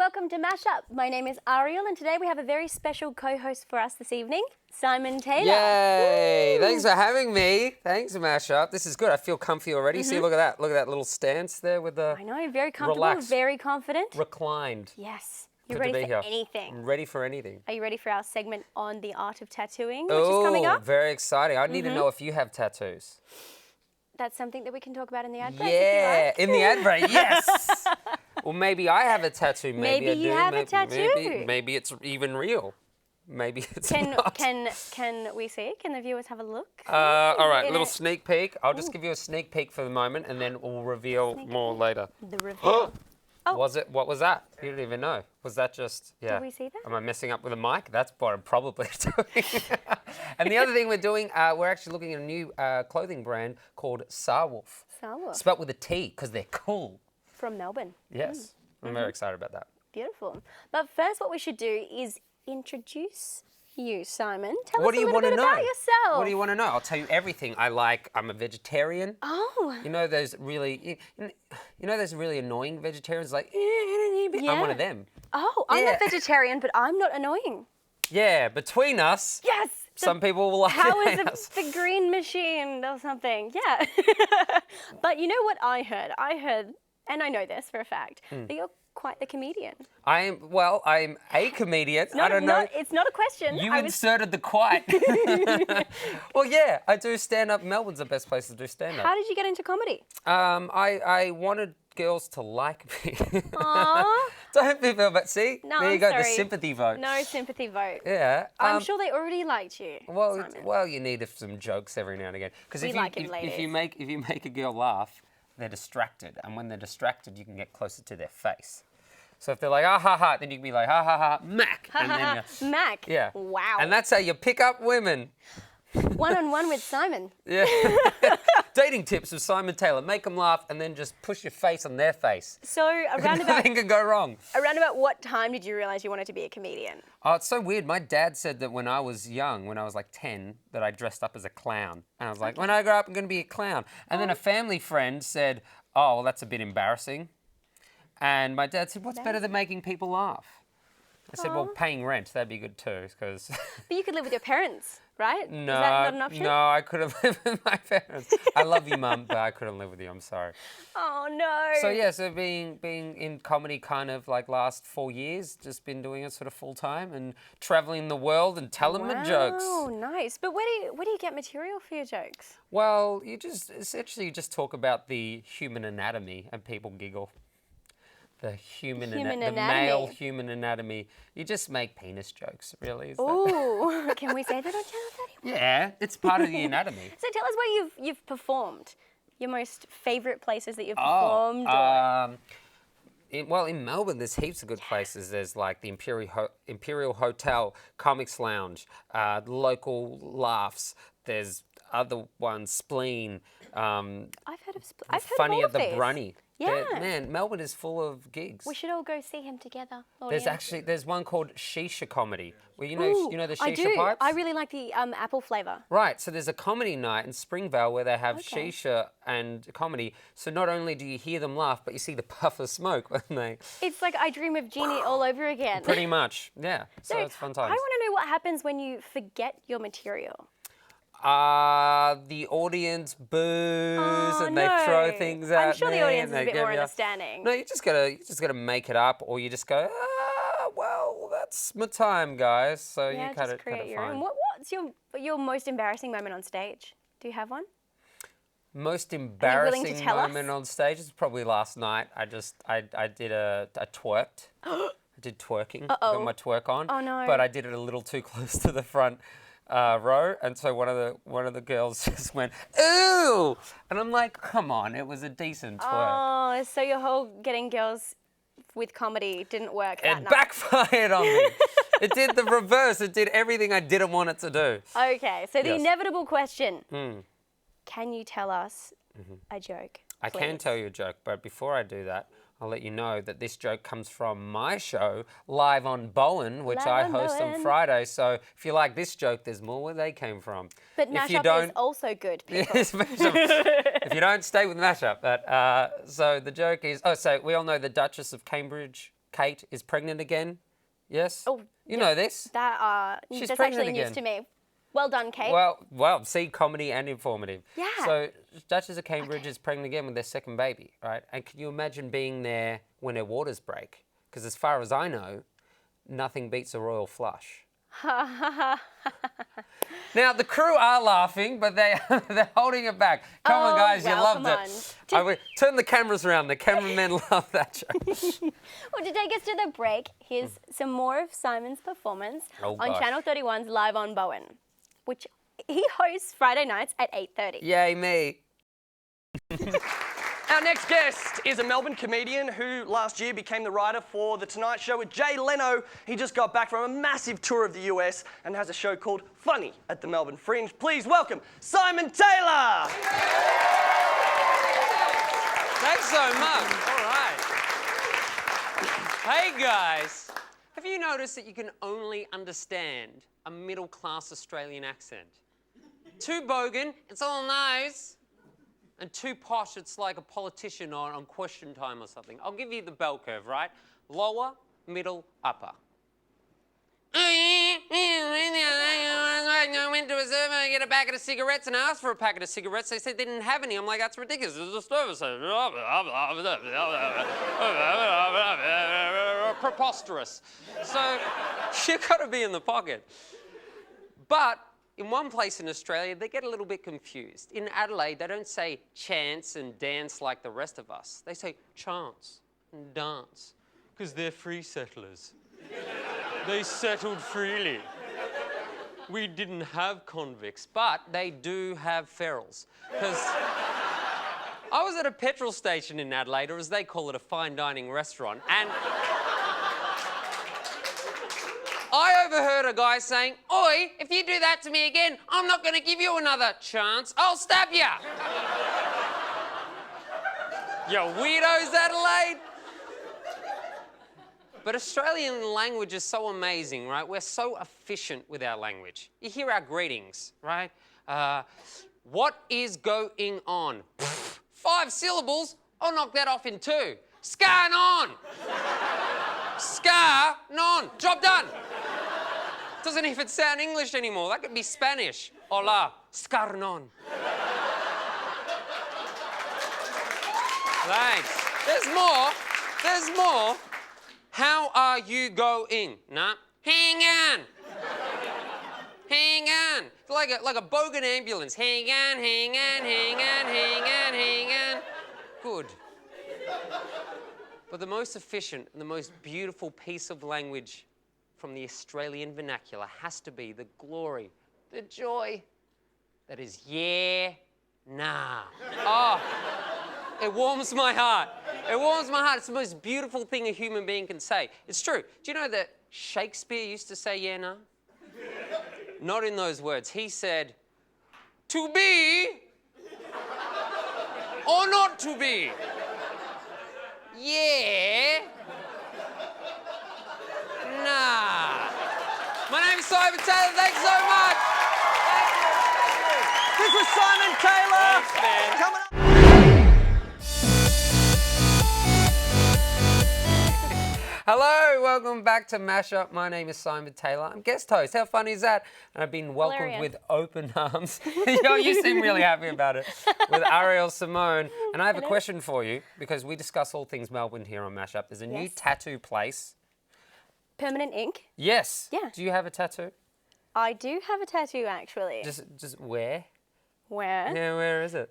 welcome to Mashup. My name is Ariel, and today we have a very special co-host for us this evening, Simon Taylor. Yay! Woo! Thanks for having me. Thanks, Mashup. This is good. I feel comfy already. See, look at that. Look at that little stance there with the... I know, very comfortable, relaxed, very confident. reclined. Yes, you're Good to ready be for here. anything. I'm ready for anything. Are you ready for our segment on the art of tattooing, which is coming up? Very exciting. I need to know if you have tattoos. That's something that we can talk about in the ad break, Yeah, if you like. in the ad break, yes. Well, maybe I have a tattoo. Maybe I do. you have a tattoo. Maybe it's even real. Maybe it's Can not. can we see? Can the viewers have a look? All right, In little a- sneak peek. I'll just give you a sneak peek for the moment, and then we'll reveal more later. The reveal. Oh. Was it? What was that? You didn't even know. Was that just? Yeah. Did we see that? Am I messing up with a mic? That's what I'm probably doing. And the other thing we're doing, we're actually looking at a new clothing brand called Sarwolf. Sarwolf. Spelt with a T because they're cool. From Melbourne. Yes, I'm very excited about that. Beautiful. But first, what we should do is introduce you, Simon. Tell What us do you a little want bit to know? about yourself. What do you want to know? I'll tell you everything. I'm a vegetarian. Oh. You know those really, you know those really annoying vegetarians like, Yeah. I'm one of them. Oh, I'm Yeah. not vegetarian, but I'm not annoying. Yeah, between us, Yes. some people will like Powers us. of the green machine or something. Yeah. But you know what I heard? I heard, and I know this for a fact, that you're quite the comedian. I'm a comedian. I No, don't know. it's not a question. You I was inserted the quite. Well, yeah, I do stand up. Melbourne's the best place to do stand up. How did you get into comedy? I wanted girls to like me. Aww. Don't be bad. See, No, there you I'm go, sorry. the sympathy vote. No sympathy vote. Yeah. I'm sure they already liked you. Well, Simon. you need some jokes every now and again. Because We if like it, if you ladies. make a girl laugh, they're distracted, and when they're distracted, you can get closer to their face. So if they're like ah ha ha, then you can be like ha ha ha Mac, and then Mac. yeah. Wow. And that's how you pick up women. One-on-one with Simon. Yeah. Dating tips with Simon Taylor. Make them laugh, and then just push your face on their face. So around about Nothing can go wrong. what time did you realize you wanted to be a comedian? Oh, it's so weird. My dad said that when I was young, when I was like 10, that I dressed up as a clown. And I was like, when I grow up, I'm going to be a clown. And then a family friend said, oh, well, that's a bit embarrassing. And my dad said, what's better than making people laugh? I said, well, paying rent, that'd be good too, because... But you could live with your parents, right? No, Is that not an option? no, I couldn't live with my parents. I love you, Mum, but I couldn't live with you, I'm sorry. Oh, no. So yeah, so being in comedy kind of like last 4 years, just been doing it sort of full time and traveling the world and telling my jokes. Oh, nice. But where do you get material for your jokes? Well, you just talk about the human anatomy and people giggle. The Human the anatomy. male human anatomy. You just make penis jokes, really. Is that- Ooh, can we say that on Channel 31? Yeah, it's part of the anatomy. So tell us where you've performed. Your most favourite places that you've performed. In Melbourne, there's heaps of good places. There's like the Imperial Hotel, Comics Lounge, Local Laughs. There's other ones, Spleen. I've heard of Funny all at of the these. Brunny. Yeah. Man, Melbourne is full of gigs. We should all go see him together. There's one called Shisha Comedy, where you know the I shisha do. pipes. I really like the apple flavour. Right, so there's a comedy night in Springvale where they have Okay. shisha and comedy. So not only do you hear them laugh, but you see the puff of smoke when they... It's like I Dream of Jeannie all over again. Pretty much, yeah. So it's fun times. I want to know what happens when you forget your material. The audience boos and they throw things at I'm sure me the audience and is they a bit give more you- understanding. No, you just gotta make it up, or you just go, well, that's my time, guys. So Yeah, you cut just it create your fine. own. What's your most embarrassing moment on stage? Do you have one? Most willing to embarrassing tell us? moment on stage is probably last night. I did I twerked. I did twerking. Got my twerk on. Oh, no. But I did it a little too close to the front row, and so one of the girls just went ooh, and I'm like, come on, it was a decent twerk. Oh, so your whole getting girls with comedy didn't work that It night. backfired on me. It did the reverse. It did everything I didn't want it to do. Okay, so the Yes. inevitable question. Can you tell us a joke? I can please? tell you a joke, but before I do that, I'll let you know that this joke comes from my show, Live on Bowen, which Live I on host Bowen. on Friday. So if you like this joke, there's more where they came from. But if you Mashup don't, is also good, people. Yes, Mashup. If you don't, stay with Mashup. So the joke is, so we all know the Duchess of Kate is pregnant again. Yes? Oh, you know this. That's pregnant actually news again. to me. Well done, Kate. Well, see, comedy and informative. Yeah. So, Duchess of Cambridge is pregnant again with their second baby, right? And can you imagine being there when her waters break? Because as far as I know, nothing beats a royal flush. Now, the crew are laughing, but they're holding it back. Come on, guys, you loved it. Turn the cameras around. The cameramen love that joke. Well, to take us to the break, here's some more of Simon's performance on Channel 31's Live on Bowen, which he hosts Friday nights at 8:30. Yay, me. Our next guest is a Melbourne comedian who last year became the writer for The Tonight Show with Jay Leno. He just got back from a massive tour of the US and has a show called Funny at the Melbourne Fringe. Please welcome Simon Taylor. Thanks so much. All right. Hey, guys. Have you noticed that you can only understand a middle-class Australian accent? Too bogan, it's all nose. And too posh, it's like a politician on Question Time or something. I'll give you the bell curve, right? Lower, middle, upper. I went to a server to get a packet of cigarettes and asked for a packet of cigarettes. They said they didn't have any. I'm like, that's ridiculous. There's a service. Preposterous. So you've got to be in the pocket. But in one place in Australia, they get a little bit confused. In Adelaide, they don't say chance and dance like the rest of us. They say chance and dance, because they're free settlers. They settled freely. We didn't have convicts, but they do have ferals. Because I was at a petrol station in Adelaide, or as they call it, a fine dining restaurant, and I overheard a guy saying, "Oi, if you do that to me again, I'm not going to give you another chance. I'll stab you." You weirdos, Adelaide. But Australian language is so amazing, right? We're so efficient with our language. You hear our greetings, right? What is going on? 5 syllables, I'll knock that off in 2. Scar non. Scar non. Job done. Doesn't even sound English anymore. That could be Spanish. Hola, scar non. Thanks. There's more. There's more. How are you going? Nah. Hang on. Hang on. Like a bogan ambulance. Hang on, hang on, hang on, hang on, hang on. Good. But the most efficient and the most beautiful piece of language from the Australian vernacular has to be the glory, the joy that is yeah, nah. Oh, it warms my heart. It warms my heart. It's the most beautiful thing a human being can say. It's true. Do you know that Shakespeare used to say yeah, nah? Not in those words. He said, to be or not to be. Yeah. Nah. My name's Simon Taylor. Thanks so much. Thank you. This is Simon Taylor. Thanks, man. Coming up. Hello, welcome back to Mashup. My name is Simon Taylor. I'm guest host. How funny is that? And I've been welcomed Hilarious. with open arms. You seem really happy about it. With Ariel Simone. And I have a question for you, because we discuss all things Melbourne here on Mashup. There's a new Yes. tattoo place. Permanent ink. Yes. Yeah. Do you have a tattoo? I do have a tattoo, actually. Just where? Where? Yeah, where is it?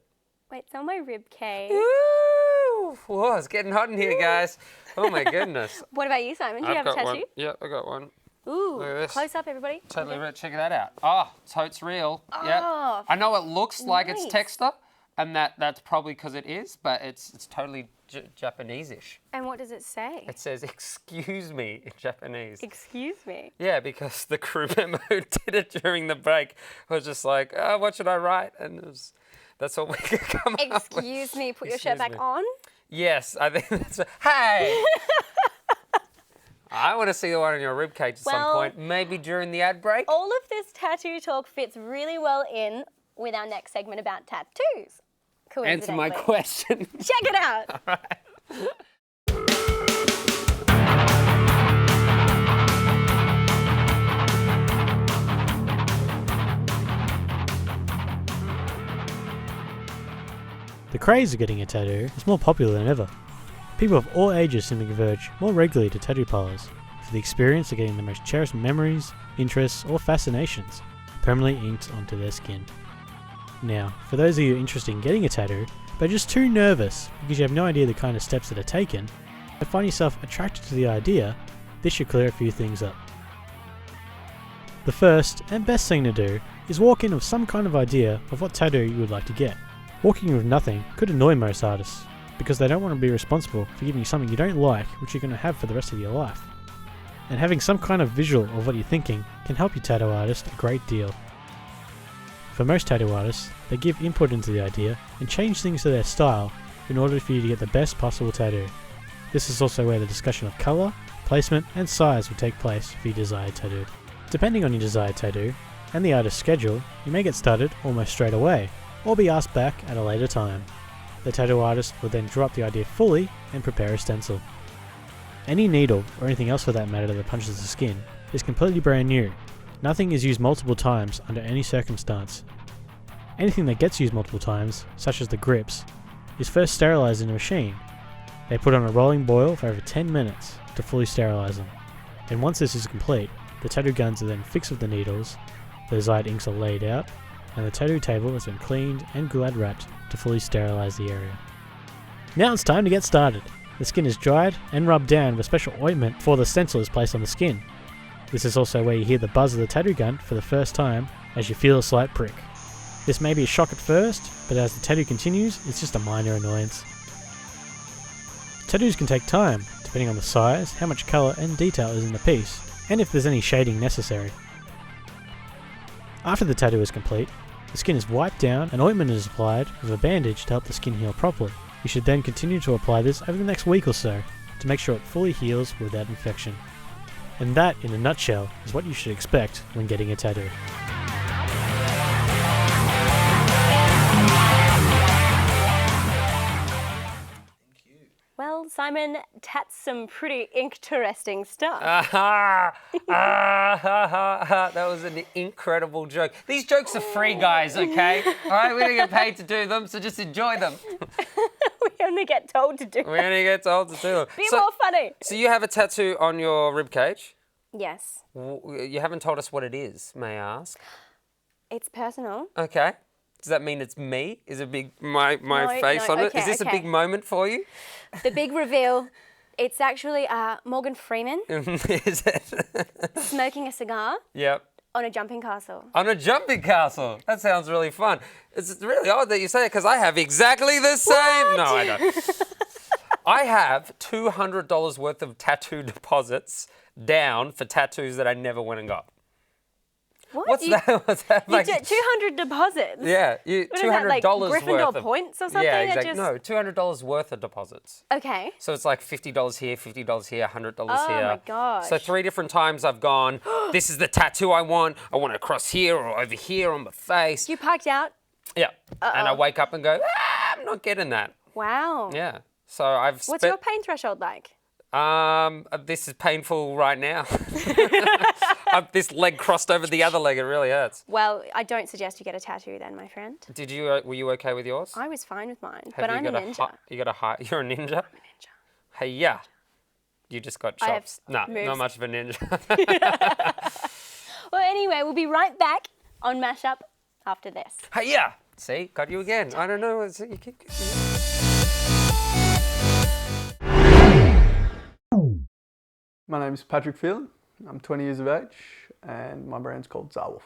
Wait, it's on my rib cage. Woo! Whoa, it's getting hot in here, guys. Oh my goodness. What about you, Simon? Do you have a got tattoo? one. Yeah, I got one. Ooh, Look at this. close up, everybody. Totally real. Check that out. Oh, so it's real. Yep. Oh, I know it looks like it's nice. texture, and that's probably because it is, but it's totally Japanese-ish. And what does it say? It says "excuse me" in Japanese. Excuse me. Yeah, because the crew member who did it during the break was just like, "Oh, what should I write?" And that's all we could come up with. Excuse me, put your shirt Excuse back me. on. Yes, I think that's. Hey. I want to see the one on your ribcage at some Well- point, maybe during the ad break. All of this tattoo talk fits really well in with our next segment about tattoos. Answer my Coincidentally. question. Check it out. All right. The craze of getting a tattoo is more popular than ever. People of all ages seem to converge more regularly to tattoo parlours for the experience of getting the most cherished memories, interests, or fascinations permanently inked onto their skin. Now, for those of you interested in getting a tattoo, but just too nervous because you have no idea the kind of steps that are taken, and find yourself attracted to the idea, this should clear a few things up. The first and best thing to do is walk in with some kind of idea of what tattoo you would like to get. Walking in with nothing could annoy most artists, because they don't want to be responsible for giving you something you don't like which you're going to have for the rest of your life. And having some kind of visual of what you're thinking can help your tattoo artist a great deal. For most tattoo artists, they give input into the idea and change things to their style in order for you to get the best possible tattoo. This is also where the discussion of colour, placement and size will take place for your desired tattoo. Depending on your desired tattoo and the artist's schedule, you may get started almost straight away or be asked back at a later time. The tattoo artist will then drop the idea fully and prepare a stencil. Any needle, or anything else for that matter that punches the skin, is completely brand new. Nothing is used multiple times under any circumstance. Anything that gets used multiple times, such as the grips, is first sterilised in a machine. They put on a rolling boil for over 10 minutes to fully sterilise them. And once this is complete, the tattoo guns are then fixed with the needles, the desired inks are laid out, and the tattoo table has been cleaned and glad wrapped to fully sterilise the area. Now it's time to get started. The skin is dried and rubbed down with a special ointment before the stencil is placed on the skin. This is also where you hear the buzz of the tattoo gun for the first time as you feel a slight prick. This may be a shock at first, but as the tattoo continues, it's just a minor annoyance. Tattoos can take time, depending on the size, how much colour and detail is in the piece, and if there's any shading necessary. After the tattoo is complete, the skin is wiped down and ointment is applied with a bandage to help the skin heal properly. You should then continue to apply this over the next week or so to make sure it fully heals without infection. And that, in a nutshell, is what you should expect when getting a tattoo. Well, Simon, that's some pretty interesting stuff. That was an incredible joke. These jokes are free, guys, okay? All right, we don't get paid to do them, so just enjoy them. We only get told to do We only get told to do them. Be more funny. So you have a tattoo on your ribcage. Yes. You haven't told us what it is, may I ask? It's personal. Okay. Does that mean it's me? Is it big my No, face no, on it? okay, Is this a okay. big moment for you? The big reveal. It's actually Morgan Freeman Is it? smoking a cigar Yep. on a jumping castle. On a jumping castle. That sounds really fun. It's really odd that you say it because I have exactly the same. No, I don't. I have $200 worth of tattoo deposits down for tattoos that I never went and got. What? What's that? What's that? You did 200 deposits? Yeah, What is $200 that, like worth Gryffindor of points or something? Yeah, that exactly. just- No, $200 worth of deposits. Okay. So it's like $50 here, $50 here, $100 Oh here. my gosh. So 3 different times I've gone, this is the tattoo I want it across here or over here on my face. You piped out? Yeah. And I wake up and go, I'm not getting that. Wow. Yeah. So I've What's your pain threshold like? this is painful right now. This leg crossed over the other leg, it really hurts. Well, I don't suggest you get a tattoo then, my friend. Were you okay with yours? I was fine with mine, Have but you I'm a got ninja. You got a high, you're a ninja? I'm a ninja. Hey, yeah. You just got I have chops. No, moves. not much of a ninja. Well, anyway, we'll be right back on Mashup after this. Hey, yeah. See, got you again. I don't know. You keep. My name is Patrick Phelan. I'm 20 years of age and my brand's called Zarwolf.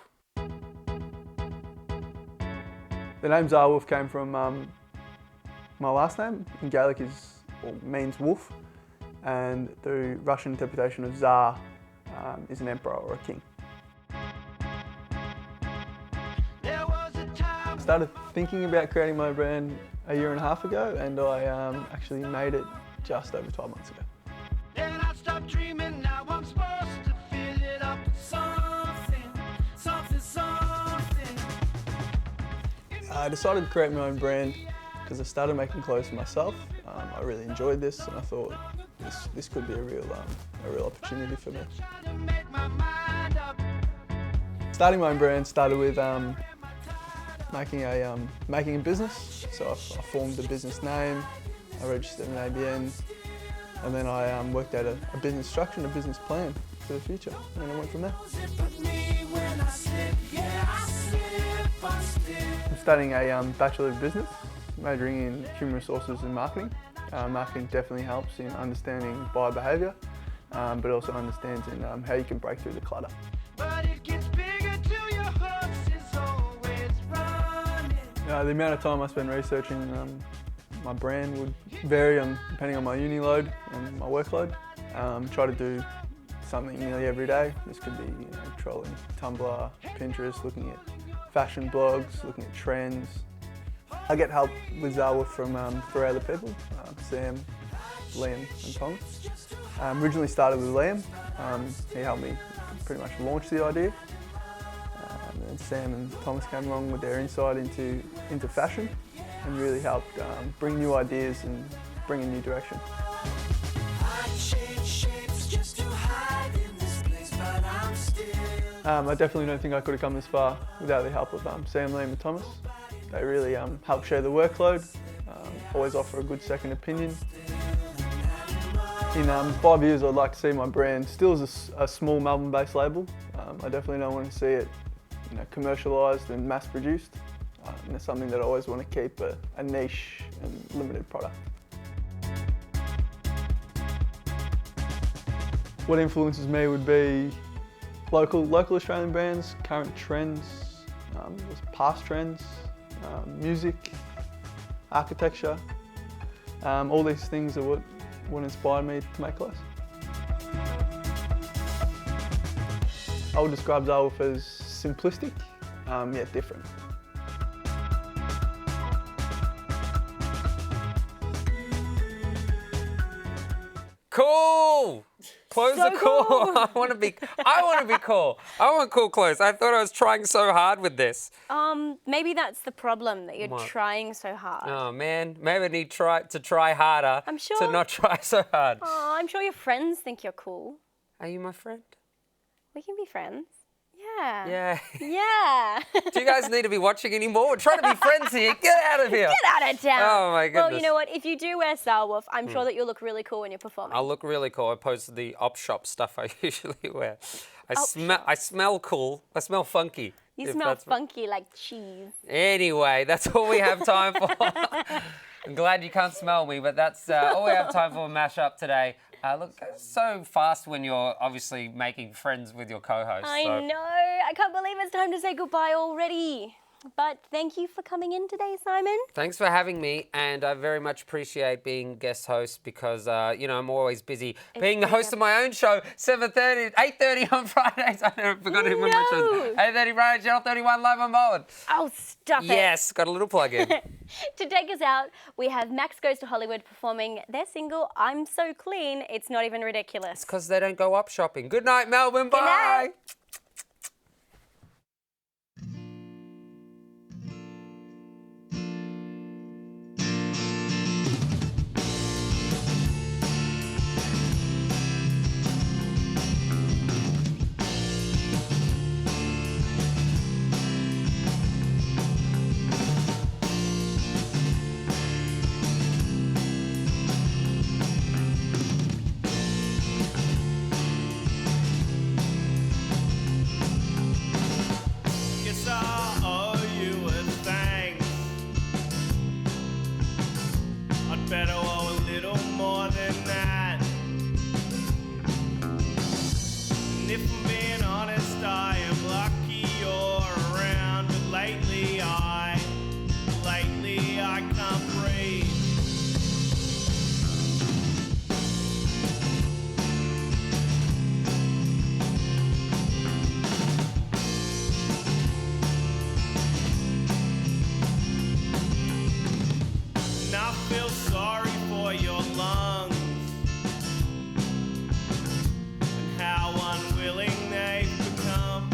The name Zarwolf came from my last name. In Gaelic means wolf, and the Russian interpretation of Tsar is an emperor or a king. I started thinking about creating my brand a year and a half ago, and I actually made it just over 12 months ago. Then I stopped dreaming, now I'm supposed to fill it up with something. I decided to create my own brand because I started making clothes for myself. I really enjoyed this, and I thought this could be a real opportunity for me. Starting my own brand started with making a business. So I formed a business name, I registered an ABN, and then I worked out a business structure and a business plan for the future, and then I went from there. I'm studying a Bachelor of Business, majoring in Human Resources and Marketing. Marketing definitely helps in understanding buyer behaviour, but also understands in how you can break through the clutter. But it gets bigger till your horse is always running. The amount of time I spend researching my brand would vary depending on my uni load and my workload. Try to do something nearly every day. This could be trolling Tumblr, Pinterest, looking at fashion blogs, looking at trends. I get help with Zarwolf from three other people, Sam, Liam and Thomas. Originally started with Liam. He helped me pretty much launch the idea. And then Sam and Thomas came along with their insight into fashion and really helped bring new ideas and bring a new direction. I definitely don't think I could have come this far without the help of Sam, Liam and Thomas. They really help share the workload, always offer a good second opinion. In 5 years, I'd like to see my brand still as a small Melbourne-based label. I definitely don't want to see it commercialised and mass-produced. And it's something that I always want to keep a niche and limited product. What influences me would be local Australian brands, current trends, past trends, music, architecture. All these things are what inspired me to make clothes. I would describe Zarwolf as simplistic, yet different. Cool! Clothes So are cool. cool. I want to be cool. I want cool clothes. I thought I was trying so hard with this. Maybe that's the problem, that you're What? trying so hard. Oh man, maybe I need to try harder. I'm sure- To not try so hard. Oh, I'm sure your friends think you're cool. Are you my friend? We can be friends. Yeah. Yeah. Yeah. Do you guys need to be watching anymore? We're trying to be friends here. Get out of here. Get out of town. Oh my Well, you goodness. know what? If you do wear Zarwolf, I'm sure that you'll look really cool when you're performing. I'll look really cool. I posted the op shop stuff I usually wear. I Op smell cool. I smell funky. You if smell that's what- funky like cheese. Anyway, that's all we have time for. I'm glad you can't smell me, but that's all we have time for a mashup today. Look, it's so fast when you're obviously making friends with your co-host. I know. I can't believe it's time to say goodbye already. But thank you for coming in today, Simon. Thanks for having me, and I very much appreciate being guest host because, I'm always busy being the host of my own show, 7:30, 8:30 on Fridays. I never forgot who my show is. 8:30 Friday, Channel 31 live on Bowen. Oh, stop it. Yes, got a little plug-in. To take us out, we have Max Goes to Hollywood performing their single, I'm So Clean, It's Not Even Ridiculous. Because they don't go up shopping. Good night, Melbourne. Bye. night. Guess I owe you a thanks. I'd better owe a little more than that. And if I'm being honest, I am lucky you're around, but lately I can't breathe. And I feel sorry for your lungs and how unwilling they've become.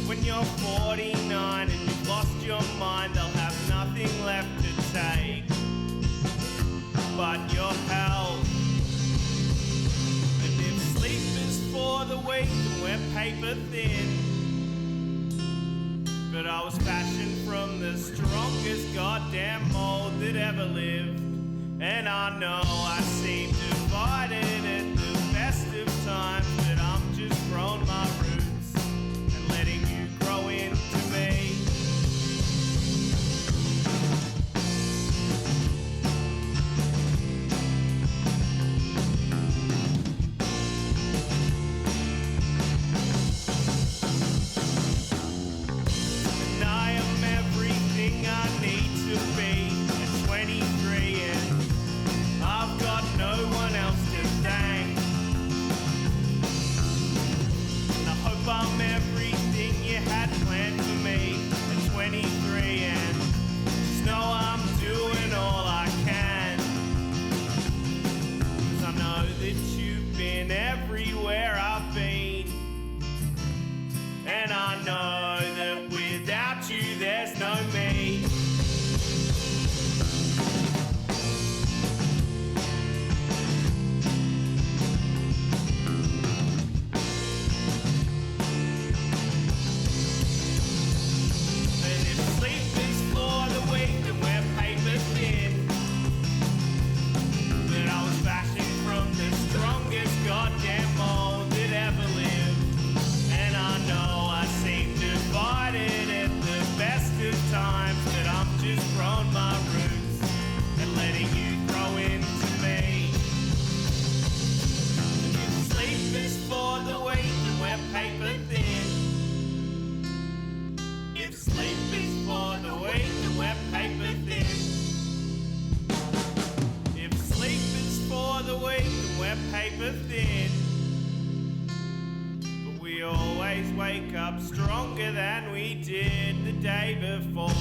When you're 49 and you've lost your mind, they'll have nothing left to take but your health. And if sleep is for the weak, then we're paper thin. But I was fashioned from the strongest goddamn mold that ever lived. And I know I seem divided at the best of times, but I'm just growing my roots and letting you grow into me. And I am everything I need to be at 23, and I've got no one else to thank. And I hope I'm everything you had planned for me at 23, and just know I'm doing all I can. 'Cause I know that you've been everywhere I've been, and I know that without you there's no me. And if sleep is for the weak, then we're paper thin. But I was fashioned from the strongest goddamn mold that ever lived. And I know I seem divided at the best of times, but I'm just growing my roots and letting you grow into me. And if sleep is for the weak, then we're paper thin. If sleep is for the weak, then we're paper thin. If sleep is for the weak, then we're paper thin. But we always wake up stronger than we did the day before.